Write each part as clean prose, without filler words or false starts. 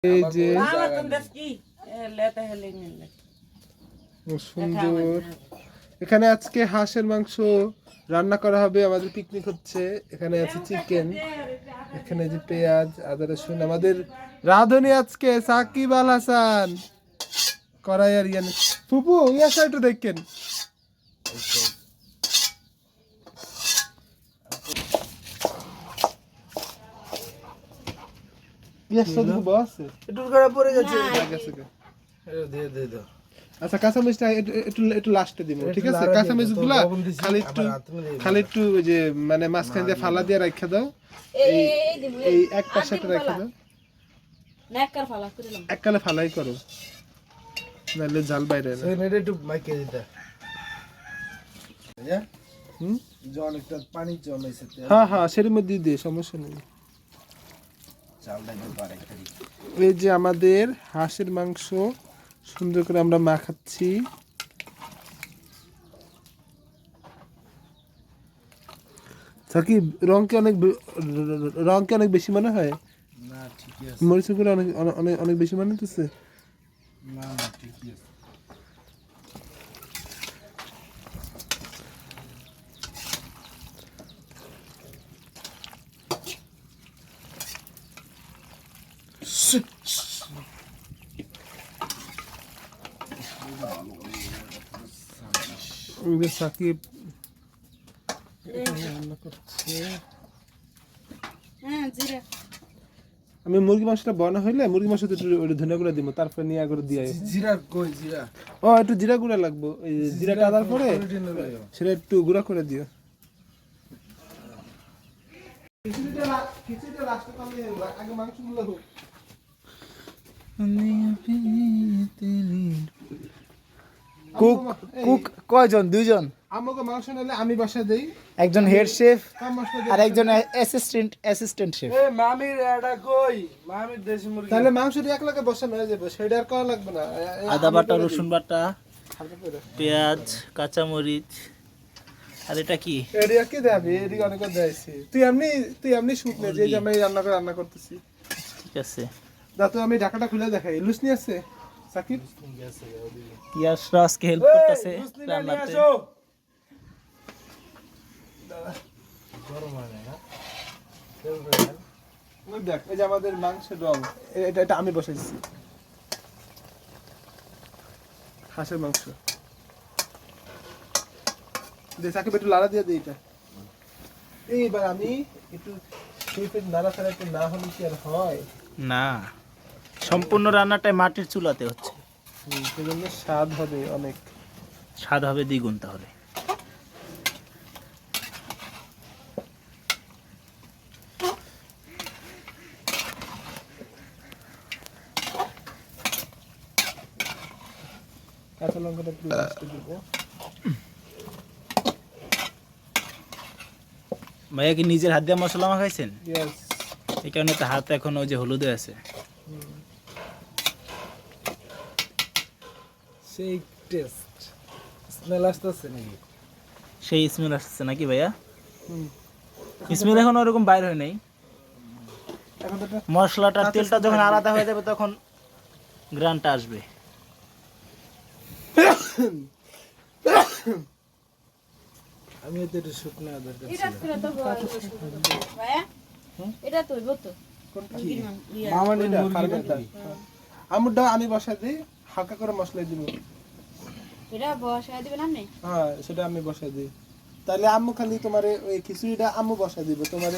এই যে সুন্দর, এখানে আজকে হাঁসের মাংস রান্না করা হবে, আমাদের পিকনিক হচ্ছে। এখানে আছে চিকেন, এখানে যে পেঁয়াজ আদা রসুন, আমাদের রাঁধুনি আজকে সাকিব আল হাসান করাই আর ইয়ান ফুপু ইয়াসা একটু দেখেন। ইয়াসা দেখো বস একটু করে পড়ে যাচ্ছে, দিয়ে দে দাও। আচ্ছা কাঁচামরিচটা একটু একটু লাস্টে দিব, ঠিক আছে? কাঁচামরিচগুলা খালি একটু ওই যে মানে মাঝখান দিয়ে ফালা দিয়ে রাখা দাও, এই এক পাশে রাখা দাও, এককালে ফালাই করো, নাহলে ঝাল বাইরে না। একটু মাইকে দিতে জল একটা পানি জমাইছে, হ্যাঁ হ্যাঁ সের মধ্যে দিয়ে সমস্যা নেই। এই যে আমাদের হাঁসের মাংস সুন্দর করে আমরা মাখাচ্ছি। সাকিব রং কি অনেক বেশি মনে হয় না? ঠিকই আছে, মরিচের গুলো অনেক অনেক অনেক বেশি মনে হচ্ছে না? না ঠিকই আছে। সাকিব রান্না করছে। আমি মুরগি মাংসটা বনা হইলে মুরগি মাংস ধনিয়া গুঁড়া দিব, তারপরে নিয়ে করে দিয়ে জিরা কই জিরা, ও একটু জিরা গুঁড়া লাগবো, এই জিরাটা আদার পরে সেটা একটু গুঁড়া করে দিও। আগে মাংসগুলো হোক। কুক কয়জন? দুইজন। আমাকে মাংস নিলে আমি বসা দেই, একজন হেড শেফ আর একজন অ্যাসিস্ট্যান্ট শেফ। এই মামির এটা কই? মামির দেশি মুরগি, তাহলে মাংস দিয়ে এক লগে বসানো হয়ে যাবে, সেটা আর করা লাগবে না। আদা বাটা, রসুন বাটা, পেঁয়াজ, কাঁচা মরিচ, আর এটা কি? এরিয়া কি দেবে? এরিয়া অনেক দেয়ছি। তুই এমনি শুট নে যে আমি রান্না করতেছি। ঠিক আছে, দাও তো আমি ঢাকাটা খুলে দেখাই। লুসনি আছে সাকিব? ইয়াস রাজকে হেল্প করতেছে রান্নাতে। গরম হয় না? ওই দেখ, এই যে আমাদের মাংসের রং, এটা আমি বসাইছি, হাঁসের মাংস। দে সাকিব একটু লাড়া দিয়ে দিই এটা। এইবার আমি একটু শেফের নাড়াচাড়া একটু না হলে কি আর হয়? না, সম্পূর্ণ রান্নাটাই মাটির চুলাতে হচ্ছে, সেজন্য স্বাদ হবে অনেক, স্বাদ হবে দ্বিগুণ। তাহলে কাঁচা লঙ্কাটা একটু লাস্টে দিব। ভাইয়া কি নিজের হাত দিয়ে মশলা মাখাইছেন? ইয়েস, এই কারণে তো হাত এখন ওই যে হলুদে আছে। সেই টেস্ট স্মেল আসতেছে নাকি? সেই স্মেল আসছে নাকি ভাইয়া? স্মেল এখন ওরকম বাইর হয় নাই, মশলাটার তেলটা যখন আলাদা হয়ে যাবে তখন গ্রানটা আসবে। আমি তো একটু শুকনো আদা আমুরটা আমি বসাই দিই, হালকা করে মশলা দিব। হ্যাঁ সেটা আমি বসাই দিই, তাহলে আম্মু খালি তোমার ওই খিচুড়িটা আম্মু বসাই দিব, তোমার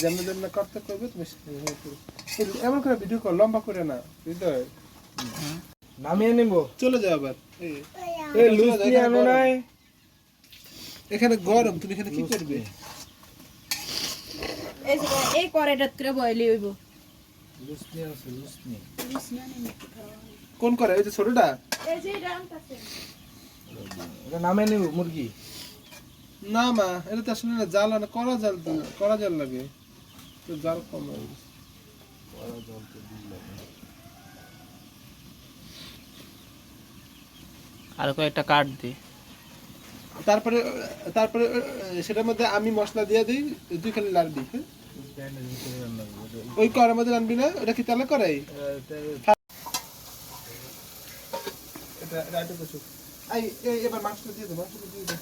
যেমন যেমন করতে করবে তুমি এমন করে ভিডিও কর, লম্বা করে না হৃদয়। নামিয়ে নিব, চলে যাও আবার। এখানে গরম, তুমি এখানে কি করবে? এই কড়াইটাত করে বয়লি হইব। কোন করে? ওই যে ছোটটা? এই যে রান্তাছে এটা নামে নিব মুরগি। না মা, এটা তো আসলে না, জাল না, কড়া জাল লাগে তো, জাল কম হয়ে গেছে। আর কয়েকটা কাট দে। তারপরে সেটার মধ্যে আমি মশলা দিয়ে দিই, তুই খালি লাড়বি। হ্যাঁ ওই করার মধ্যে রানবি না? ওটা কি তাহলে করাই? এটা রাইটে বসো। এবার মাংসটা দিয়ে দে, মাংসটা দিয়ে দে।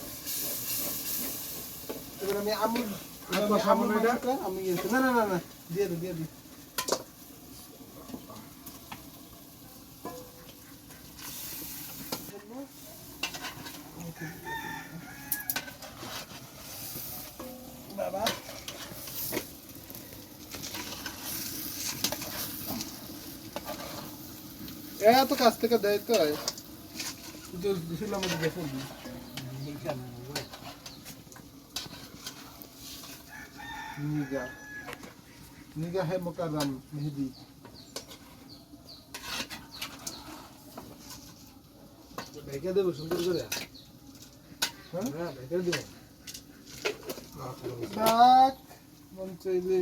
এবার আমি না না না না দিয়ে দে দিয়ে দে। বাবা এত কাছ থেকে দেয় তো নিগা হে মোকাররম মেহেদি ভেঙে দেবো সুন্দর করে। হ্যাঁ ভেঙে দেবো। ডাক মন চাইলে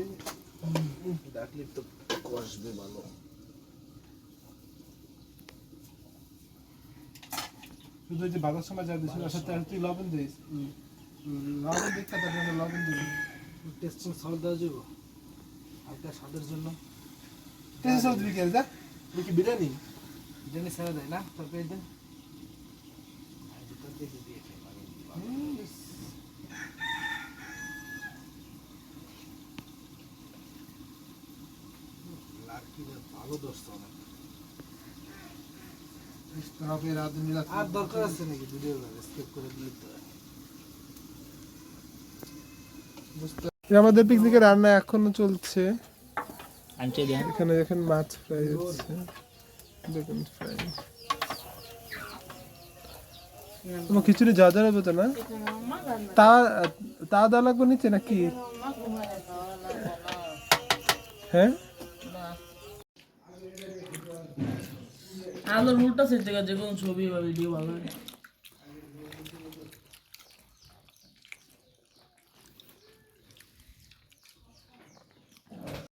ডাকলে তো কষবে ভালো। শুধু যে বাজার সময় যা দিয়েছিল সাথে আর তুই লবণ দিস। লবণ দিক তার জন্য লবণ দিবি। টেস্টিং সল্ট দেওয়া যাবো হালকা স্বাদের জন্য। টেস্টিং সল্ট দিবি কি যা? তুই কি বিরিয়ানি বিরিয়ানি ছাড়া দেয় না তরকারি দেন। ভালো দোস্ত অনেক আর দরকার আছে নাকি ভিডিও স্কিপ করে দিলে তো। আমাদের পিকনিকের রান্না এখনো চলছে। এখানে দেখেন মাছ ফ্রাই হচ্ছে, বেগুন ফ্রাই। তোমার খিচুড়ি যা যা হবে তো না তা তা দেওয়া লাগবে নিচে নাকি? হ্যাঁ আলোর উল্টা সেট থেকে যে কোনো ছবি বা ভিডিও ভালো হয়।